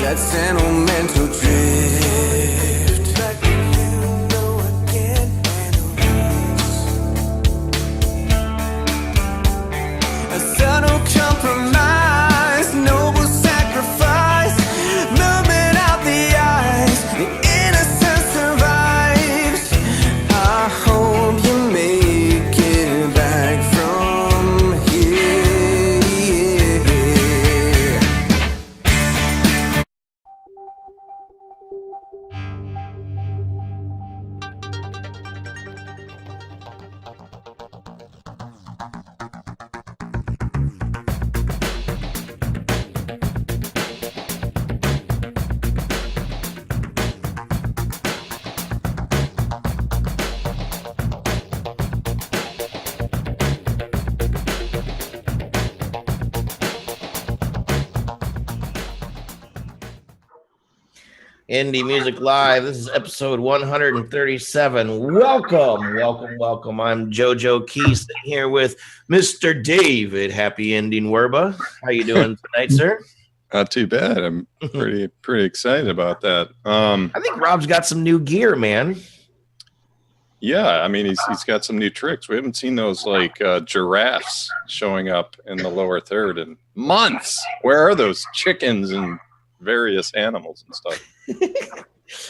that sentimental drift. Like you know I can't handle this. A subtle compromise, noble sacrifice, moving out the eyes, the innocence survives. I hope you make it back from here. Indie Music Live. This is episode 137. Welcome. I'm JoeJoeKeys sitting here with Mr. David Happy Ending Werba. How you doing tonight, sir? Not too bad. I'm pretty excited about that. I think Rob's got some new gear, man. Yeah, I mean he's got some new tricks. We haven't seen those like giraffes showing up in the lower third in months. Where are those chickens and various animals and stuff?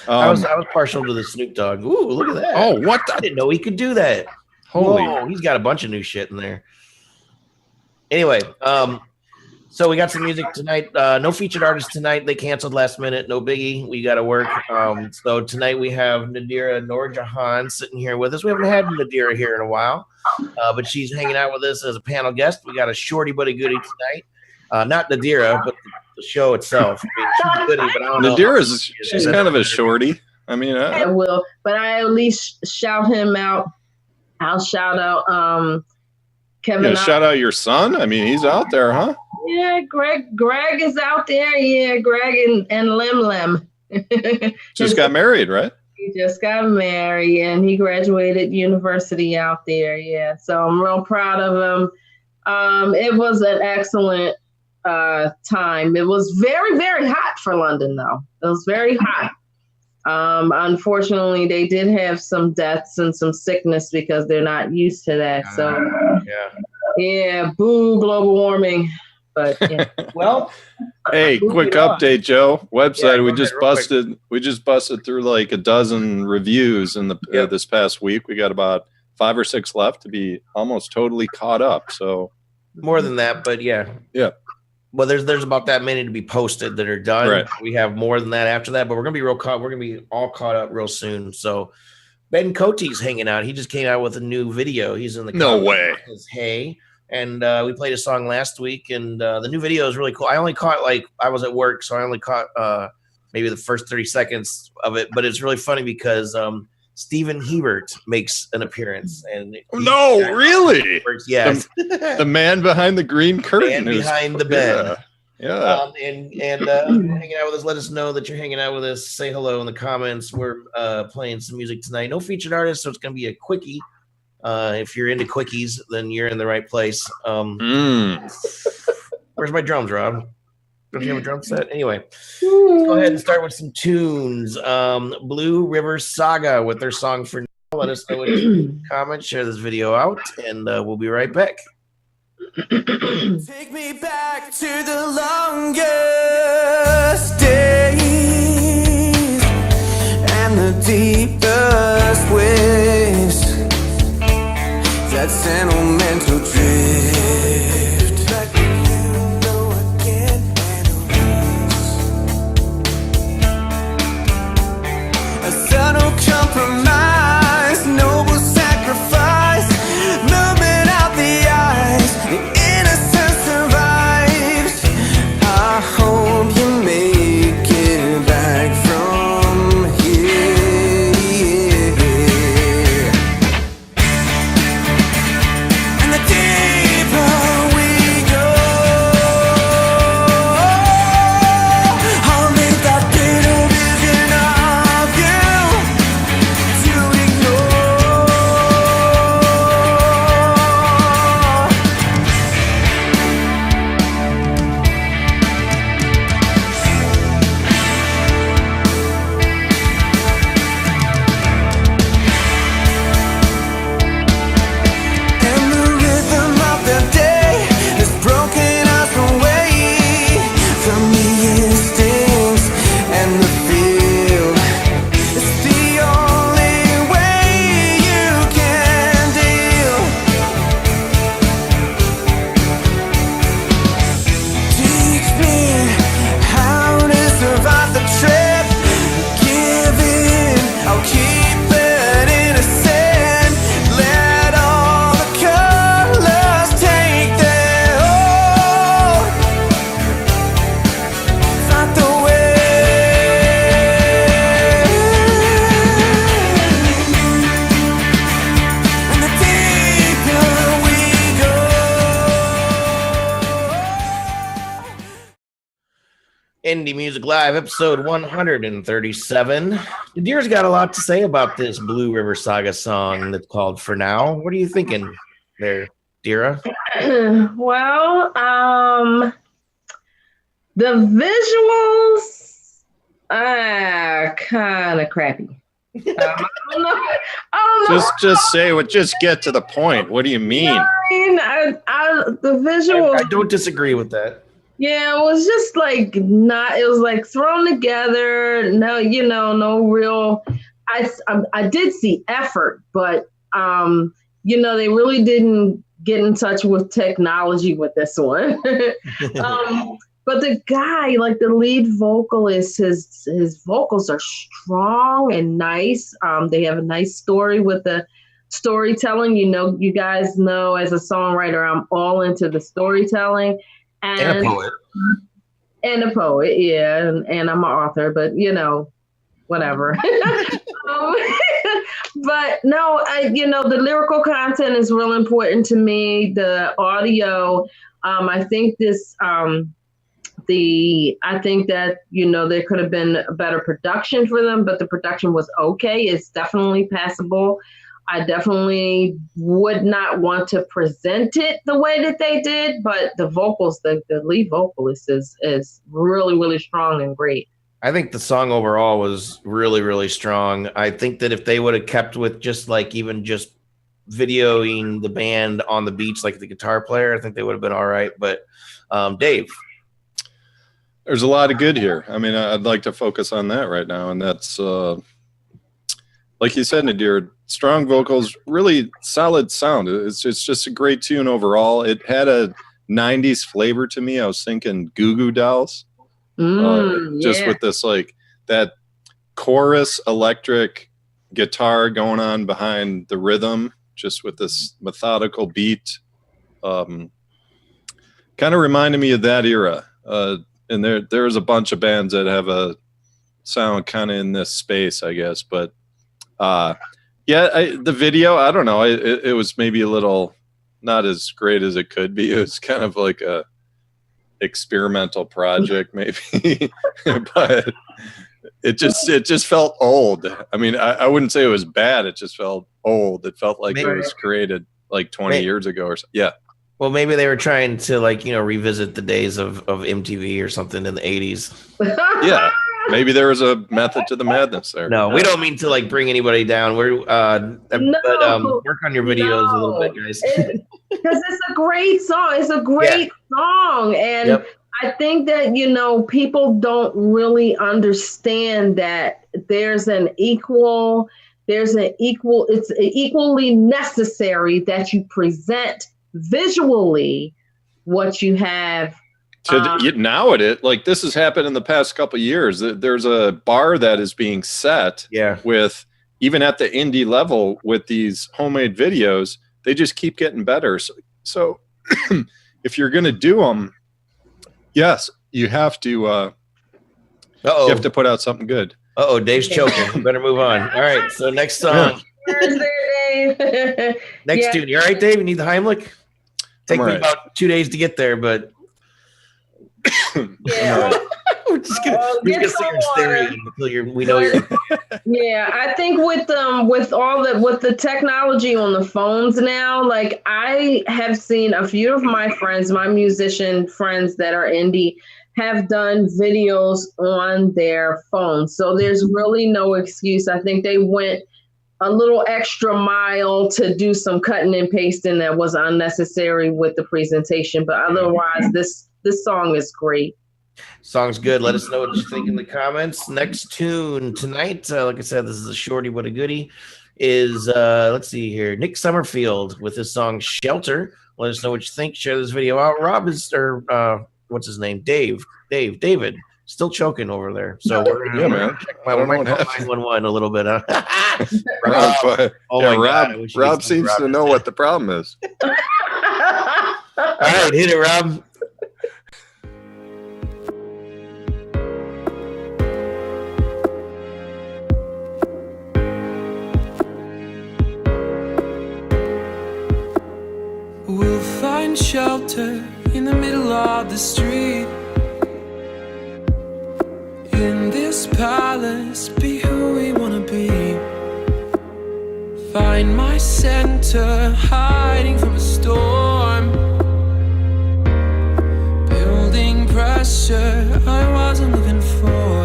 I was partial to the Snoop Dogg. Ooh, look at that. Oh, what? I didn't know he could do that. Holy. Whoa, he's got a bunch of new shit in there. Anyway, so we got some music tonight. No featured artists tonight. They canceled last minute. No biggie. We got to work. So tonight we have Nadira Norjahan sitting here with us. We haven't had Nadira here in a while, but she's hanging out with us as a panel guest. We got a shorty buddy goodie tonight. Not Nadira, but the show itself. I mean, she's goodie, but I don't know. Nadira's she's kind of a shorty. I mean, I will, but I at least shout him out. I'll shout out Kevin. Yeah, shout out your son. I mean, he's out there, huh? Yeah, Greg is out there. Yeah, Greg and Lem. Just got married, right? He just got married and he graduated university out there. Yeah, so I'm real proud of him. It was an excellent time. It was very, very hot for London, though. It was very hot. Unfortunately, they did have some deaths and some sickness because they're not used to that. So, yeah, boo, global warming. But yeah. Well, hey, quick update, Joe. Website Yeah, we just busted through like a dozen reviews in the this past week. We got about 5 or 6 left to be almost totally caught up. So more than that, but yeah. Well, there's about that many to be posted that are done. Right. We have more than that after that, but we're gonna be all caught up real soon. So Ben Cote's hanging out. He just came out with a new video. He's in the No way. Hey, and we played a song last week, and the new video is really cool. I only caught I was at work, so I only caught maybe the first 30 seconds of it, but it's really funny because Stephen Hebert makes an appeence, and really? Yes, the man behind the green curtain, behind the bed. Yeah. And hanging out with us. Let us know that you're hanging out with us. Say hello in the comments. We're playing some music tonight. No featured artists, so it's going to be a quickie. If you're into quickies, then you're in the right place. Where's my drums, Rob? Don't you have a drum set? Anyway, let's go ahead and start with some tunes. Blue River Saga with their song For Now. Let us know what you comment. Share this video out, and we'll be right back. Take me back to the longest days and the deepest waves, that sentimental drift. Like you know I can't handle this. A subtle compromise, noble sacrifice, moving out the eyes, the innocence survives. I hope you make it back from here. And the Indie Music Live, episode 137. Nadira's got a lot to say about this Blue River Saga song that's called For Now. What are you thinking there, Dira? Well, the visuals are kind of crappy. I don't know. Just say what. Just get to the point. What do you mean? The visual. I don't disagree with that. Yeah, it was just like not. It was like thrown together. No, no real. I did see effort, but they really didn't get in touch with technology with this one. But the guy, like the lead vocalist, his vocals are strong and nice. They have a nice story with the storytelling. You guys know as a songwriter, I'm all into the storytelling. And a poet, yeah. And I'm an author, but whatever. But no, the lyrical content is real important to me. The audio, I think this, I think that, there could have been a better production for them, but the production was okay. It's definitely passable. I definitely would not want to present it the way that they did, but the vocals, the lead vocalist is really, really strong and great. I think the song overall was really, really strong. I think that if they would have kept with just videoing the band on the beach, like the guitar player, I think they would have been all right. But Dave. There's a lot of good here. I mean, I'd like to focus on that right now. And that's, like you said, Nadira, strong vocals, really solid sound. It's just a great tune overall. It had a 90s flavor to me. I was thinking Goo Goo Dolls. Just with this, that chorus electric guitar going on behind the rhythm, just with this methodical beat. Kind of reminded me of that era. And there's a bunch of bands that have a sound kind of in this space, I guess. But the video, I don't know. It was maybe a little not as great as it could be. It was kind of like a experimental project, maybe. But it just felt old. I mean, I wouldn't say it was bad. It just felt old. It felt like it was created like 20 years ago or so. Yeah. Well, maybe they were trying to revisit the days of MTV or something in the 80s. Yeah. Maybe there was a method to the madness there. No, we don't mean to bring anybody down. We're but work on your videos a little bit, guys. Because it's a great song. It's a great song. And I think that, people don't really understand that it's equally necessary that you present visually what you have. Now this has happened in the past couple of years. There's a bar that is being set with, even at the indie level, with these homemade videos, they just keep getting better. So if you're going to do them, yes, you have to, you have to put out something good. Dave's choking. We better move on. All right. So next song. Next tune. You all right, Dave? You need the Heimlich? Take me about 2 days to get there, but we're just gonna sit here and stare at you until we know you're. Yeah, I think with the technology on the phones now, I have seen a few of my friends, my musician friends that are indie, have done videos on their phones. So there's really no excuse. I think they went a little extra mile to do some cutting and pasting that was unnecessary with the presentation. But otherwise, this song is great. Song's good. Let us know what you think in the comments. Next tune tonight, like I said, this is a shorty but a goodie, is, let's see here, Nick Summerfield with his song Shelter. Let us know what you think. Share this video out. Rob is, what's his name? David. Still choking over there. So we're gonna check my 911 a little bit. Rob seems to know what the problem is. All right, hit it, Rob. We'll find shelter in the middle of the street. this palace, be who we wanna be. Find my center, hiding from a storm. Building pressure I wasn't looking for.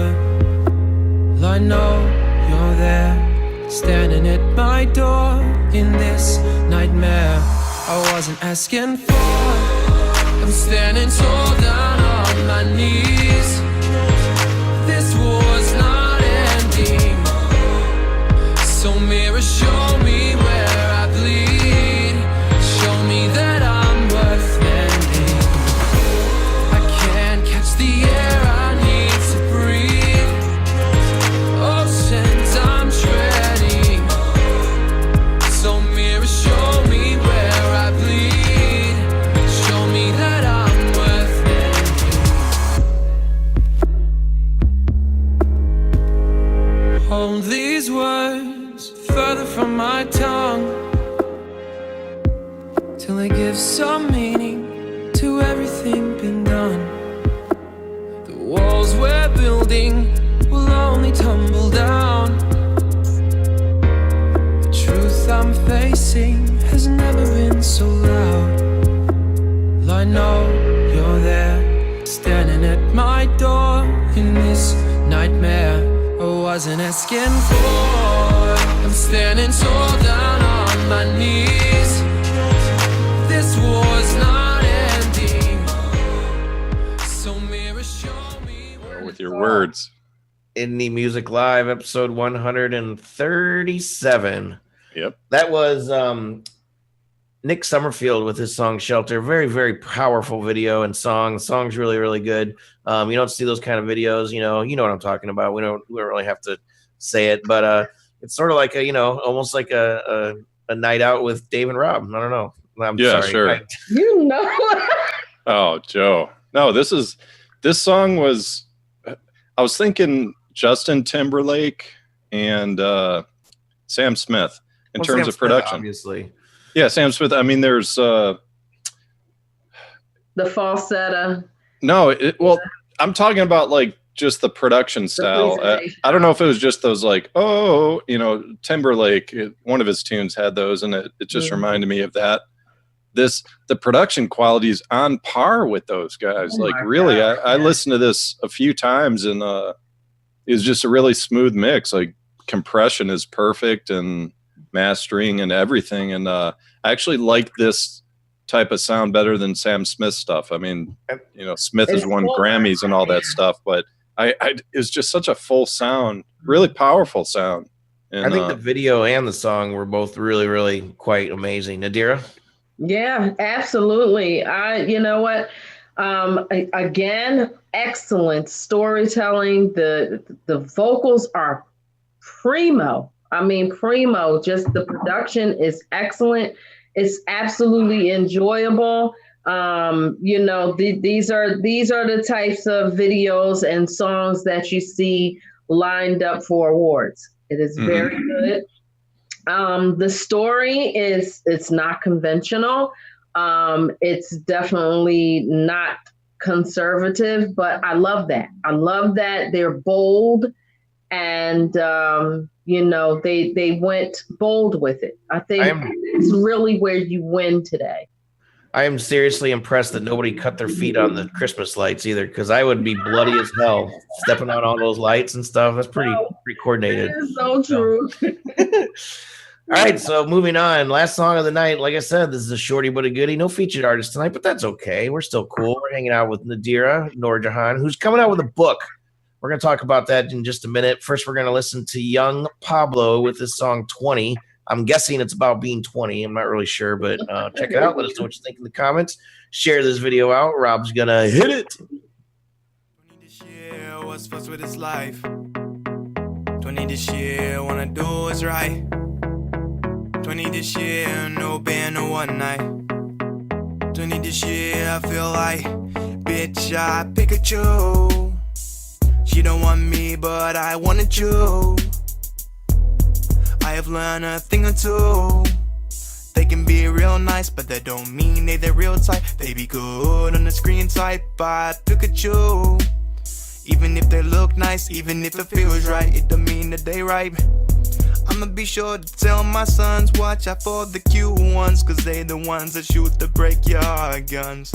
I know you're there, standing at my door in this nightmare I wasn't asking for. I'm standing tall down on my knees. This war's not ending. So mirror, show me where I bleed. Show me that I'm worth mending. I can't catch the air I need to breathe. Oceans I'm treading. So mirror, show me where I bleed. Show me that I'm worth mending. Hold these words further from my tongue, till I give some meaning to everything been done. The walls we're building will only tumble down. The truth I'm facing has never been so loud. I know you're there, standing at my door in this nightmare I wasn't asking for. I'm standing tall down on my knees. This war's not ending. So mirror, show me where With your words. Indie Music Live, episode 137. Yep. That was Nick Summerfield with his song Shelter. Very, very powerful video and song. The song's really, really good. You don't see those kind of videos, you know what I'm talking about. We don't really have to say it, but it's sort of like a, almost like a night out with Dave and Rob. I don't know. I'm sorry. Sure. Oh, Joe. No, this song was, I was thinking Justin Timberlake and Sam Smith in terms of production. Obviously. Yeah, Sam Smith. I mean, there's the falsetto. No, I'm talking about like just the production style. I don't know if it was just those like, Timberlake, one of his tunes had those, and it just reminded me of that. The production quality is on par with those guys. Like really, I listened to this a few times, and it was just a really smooth mix. Like compression is perfect, and mastering and everything. And I actually like this type of sound better than Sam Smith stuff. I mean, Smith has won Grammys and all that stuff, but it's just such a full sound, really powerful sound. And, I think the video and the song were both really, really quite amazing. Nadira? Yeah, absolutely. You know what? Again, excellent storytelling. The vocals are primo. I mean, primo. Just the production is excellent. It's absolutely enjoyable. These are the types of videos and songs that you see lined up for awards. It is very good. The story it's not conventional. It's definitely not conservative, but I love that. I love that they're bold, and they went bold with it. I think it's really where you win today. I am seriously impressed that nobody cut their feet on the Christmas lights either, because I would be bloody as hell stepping on all those lights and stuff. That's pretty coordinated. That is so true. All right, so moving on. Last song of the night. Like I said, this is a shorty but a goodie. No featured artist tonight, but that's okay. We're still cool. We're hanging out with Nadira Norjahan, who's coming out with a book. We're going to talk about that in just a minute. First, we're going to listen to Young Pablo with his song 20. I'm guessing it's about being 20. I'm not really sure, but check it out. Let us know what you think in the comments. Share this video out. Rob's going to hit it. 20 this year was fussed with his life. 20 this year, wanna do what's right. 20 this year, no band, no one night. 20 this year, I feel like, bitch, I pick at you. She don't want me, but I wanted you. I have learned a thing or two. They can be real nice, but that don't mean they the real type. They be good on the screen type, I look at you. Even if they look nice, even if it feels right, it don't mean that they right. I'ma be sure to tell my sons, watch out for the cute ones, cause they the ones that shoot to break your guns.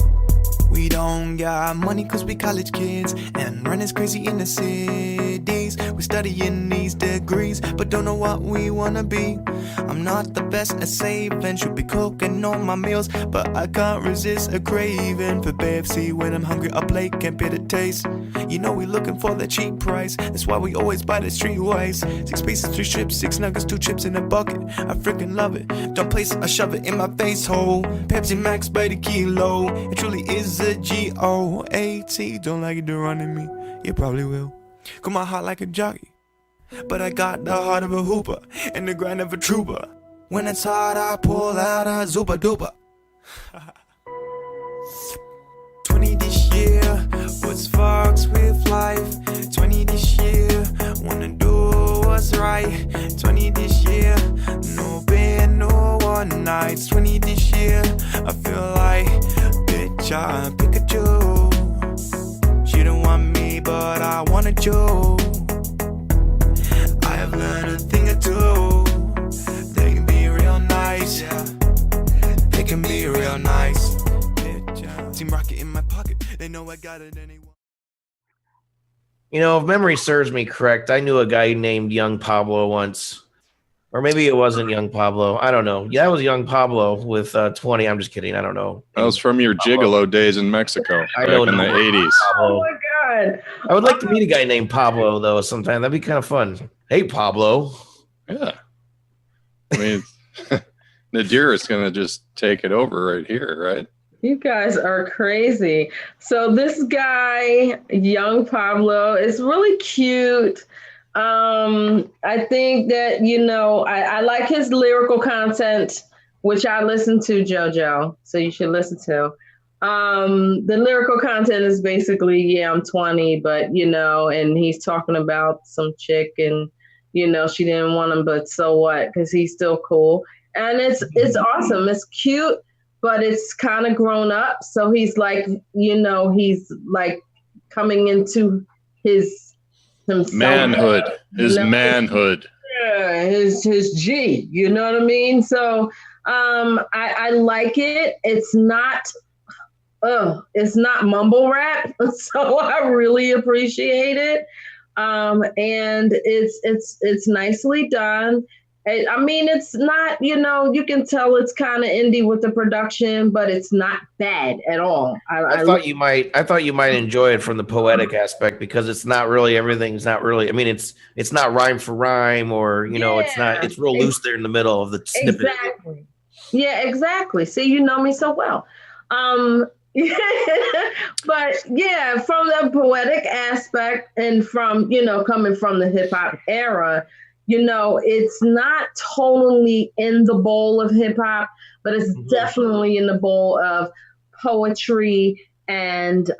We don't got money cause we college kids and running crazy in the cities. We studying these degrees but don't know what we wanna be. I'm not the best at saving, should be cooking on my meals, but I can't resist a craving for KFC when I'm hungry up late, can't bear the taste. You know we looking for the cheap price, that's why we always buy the streetwise. 6 pieces, 3 strips, 6 nuggets, 2 chips in a bucket. I freaking love it. Don't place it, I shove it in my face hole. Pepsi Max by the kilo. It truly is a GOAT. Don't like it to run in me, you probably will. Got my heart like a jockey, but I got the heart of a hooper and the grind of a trooper. When it's hard, I pull out a Zuba Duper. 20 this year, what's fucks with life? 20 this year, wanna do what's right. 20 this year, no bed, no one nights. 20 this year, I feel like bitch, I Pikachu. She don't want me, but I wanted you. I have learned a thing or two. They can be real nice, yeah. They can be real nice. Team Rocket in my pocket. They know I got it anyway. You know, if memory serves me correct, I knew a guy named Young Pablo once. Or maybe it wasn't Young Pablo. I don't know. Yeah, it was Young Pablo with 20. I'm just kidding. I don't know. That was from your gigolo days in Mexico I back know in the 80s. Oh my God. I would like to meet a guy named Pablo, though, sometime. That'd be kind of fun. Hey, Pablo. Yeah. I mean, Nadira is going to just take it over right here, right? You guys are crazy. So this guy, Young Pablo, is really cute. I think that, you know, I like his lyrical content, which I listen to, JoJo. So you should listen to. The lyrical content is basically, yeah, I'm 20, but, you know, and he's talking about some chick and, you know, she didn't want him, but so what? Because he's still cool. And it's awesome. It's cute, but it's kind of grown up. So he's like, you know, he's like coming into his himself. Manhood. His You know? manhood. Yeah, his G, you know what I mean? So I like it. It's not mumble rap, so I really appreciate it. And it's nicely done. I mean, it's not, you know, you can tell it's kind of indie with the production, but it's not bad at all. I thought you might enjoy it from the poetic aspect, because it's not really, everything's not really, I mean, it's not rhyme for rhyme, or, you know, it's real loose there in the middle of the snippet. Exactly. Yeah, exactly. See, you know me so well. But yeah, from the poetic aspect and from, you know, coming from the hip hop era, you know, it's not totally in the bowl of hip hop, but it's definitely in the bowl of poetry and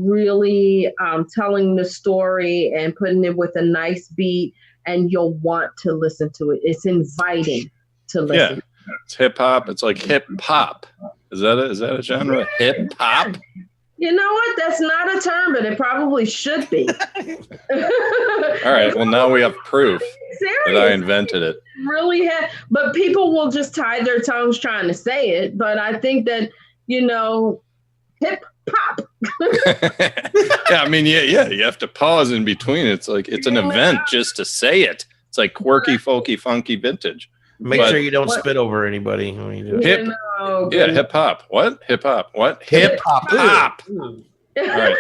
really telling the story and putting it with a nice beat, and you'll want to listen to it. It's inviting to listen. Yeah, it's hip hop. It's like hip hop. Is that a genre? Hip hop? You know what? That's not a term, but it probably should be. All right. Well, now we have proof that I invented it. Really but people will just tie their tongues trying to say it. But I think that, you know, hip hop. Yeah, I mean, yeah. You have to pause in between. It's like it's an event just to say it. It's like quirky, folky, funky, vintage. Make sure you don't spit over anybody when you do it. Hip hop. What? Hip hop. What? Hip hop. All right.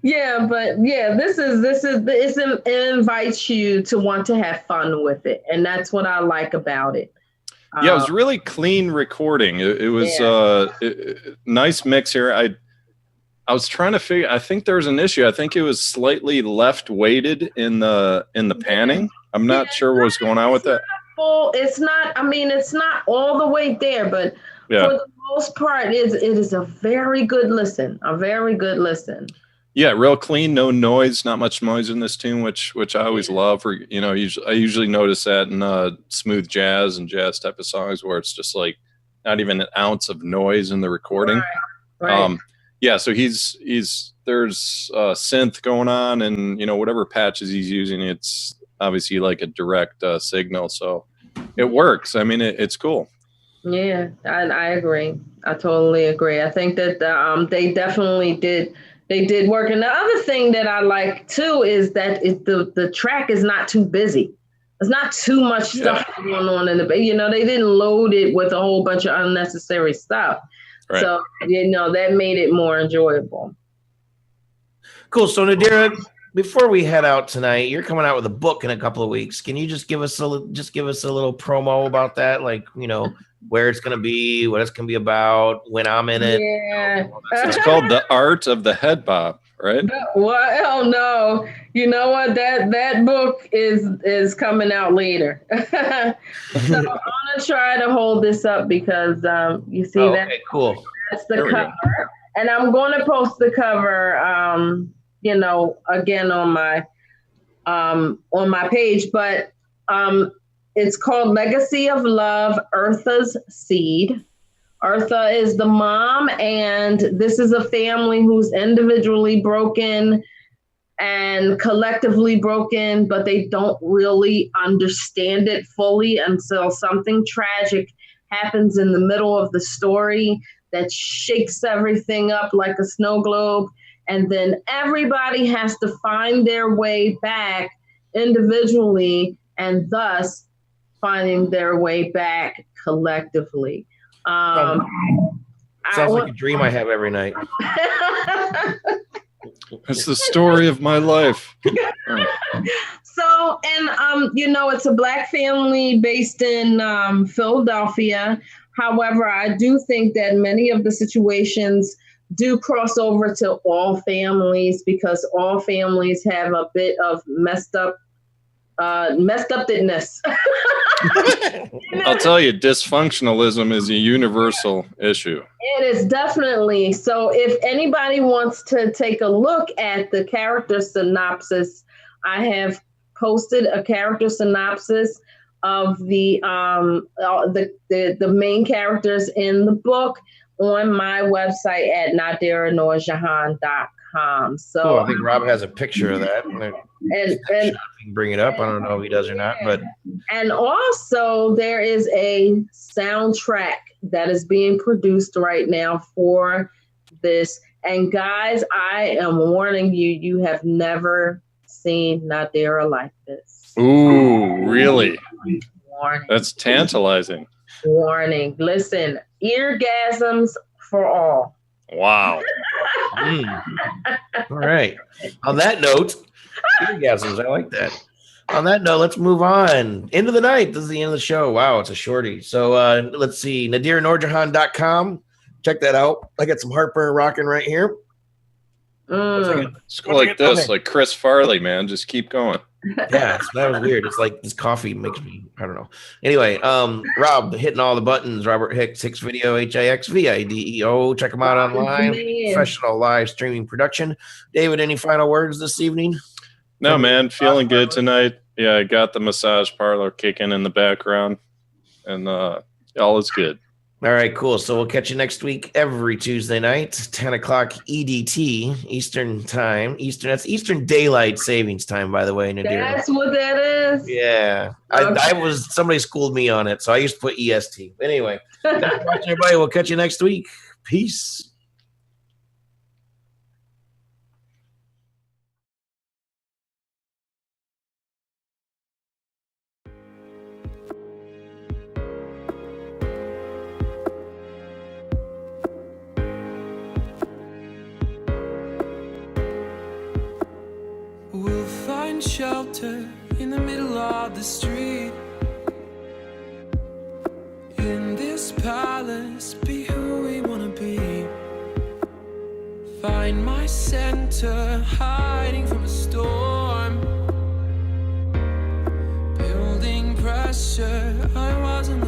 Yeah, but yeah, it invites you to want to have fun with it, and that's what I like about it. Yeah, it was really clean recording. It was nice mix here. I was trying to figure. I think there was an issue. I think it was slightly left weighted in the panning. I'm not sure what was going on with that. It's not. I mean, it's not all the way there, but for the most part, it is a very good listen. A very good listen. Yeah, real clean, no noise, not much noise in this tune, which I always love. Or you know, I usually notice that in smooth jazz and jazz type of songs where it's just like not even an ounce of noise in the recording. Right. Yeah, so there's synth going on, and whatever patches he's using, it's obviously like a direct signal, so it works. I mean, it's cool. Yeah, I agree. I totally agree. I think that they definitely did. They did work. And the other thing that I like too is that the track is not too busy. There's not too much stuff going on in the, they didn't load it with a whole bunch of unnecessary stuff. Right. So, that made it more enjoyable. Cool. So Nadira, before we head out tonight, you're coming out with a book in a couple of weeks. Can you just give us a little promo about that? Like, where it's going to be, what it's going to be about, when I'm in it. Yeah. It's called The Art of the Head Bob, right? Well, no. You know what? That book is coming out later. So I'm going to try to hold this up because you see that. Okay, cool. That's the cover. And I'm going to post the cover, again on my page, but it's called Legacy of Love, Eartha's Seed. Eartha is the mom, and this is a family who's individually broken and collectively broken, but they don't really understand it fully until something tragic happens in the middle of the story that shakes everything up like a snow globe. And then everybody has to find their way back individually and thus finding their way back collectively. Sounds like a dream I have every night. It's the story of my life. So, and it's a Black family based in Philadelphia. However, I do think that many of the situations do cross over to all families because all families have a bit of messed upness. I'll tell you, dysfunctionalism is a universal issue. It is definitely. So if anybody wants to take a look at the character synopsis, I have posted a character synopsis of the main characters in the book on my website at NadiraNorjahan.com. So cool. I think Rob has a picture of that. And bring it up. I don't know if he does or not, but and also there is a soundtrack that is being produced right now for this. And guys, I am warning you, you have never seen Nadira like this. Ooh, really? Warning. That's tantalizing. Warning. Listen, eargasms for all. Wow. All right. On that note, eargasms, I like that. On that note, let's move on. End of the night. This is the end of the show. Wow, it's a shorty. So let's see. NadiraNorjahan.com. Check that out. I got some heartburn rocking right here. It's like this, like Chris Farley, man. Just keep going. Yeah, that was weird. It's like this coffee makes me, I don't know. Anyway, Rob hitting all the buttons. Robert Hix, Hixvideo, Hixvideo. Check him out online. Professional live streaming production. David, any final words this evening? No, man. Feeling good tonight. Yeah, I got the massage parlor kicking in the background, and all is good. All right, cool. So we'll catch you next week every Tuesday night, 10 o'clock EDT, Eastern time. That's Eastern Daylight Savings Time, by the way, Nadira. That's what that is? Yeah. Okay. Somebody schooled me on it, so I used to put EST. Anyway, thanks for watching, everybody. We'll catch you next week. Peace. Shelter in the middle of the street. In this palace, be who we wanna be. Find my center, hiding from a storm. Building pressure, I wasn't